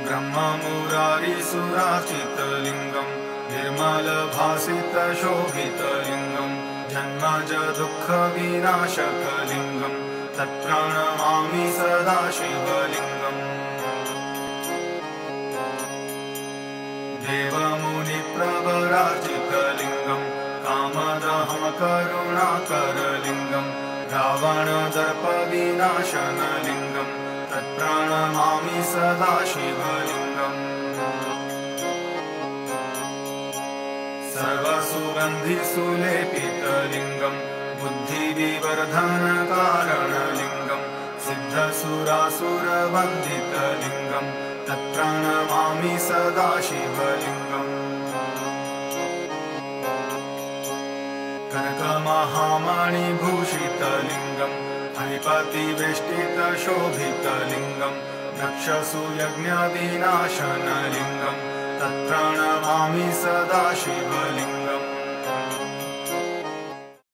ब्रह्ममुरारिसुराचितलिङ्गम् निर्मलभासितशोभितलिङ्गम् जन्मज दुःखविनाशकलिङ्गम् तत्प्रणमामि सदा शिवलिङ्गम् देवमुनिप्रवराजितलिङ्गम् कामदहं करुणाकरलिङ्गम् रावणदर्पविनाशनलिङ्गम् तत्प्रणमामि सदा शिवलिङ्गम् सर्वसुगन्धिसुलेपितलिङ्गम् बुद्धिविवर्धनकारणलिङ्गम् सिद्धसुरासुरवन्दितलिङ्गम् तत्प्रणमामि सदा शिवलिङ्गम् कनकमहामणिभूषितलिङ्गम् फणिपतिवेष्टितशोभितलिङ्गम् दक्षसूयज्ञविनाशनलिङ्गम् तत्प्रणमामि सदा शिवलिङ्गम्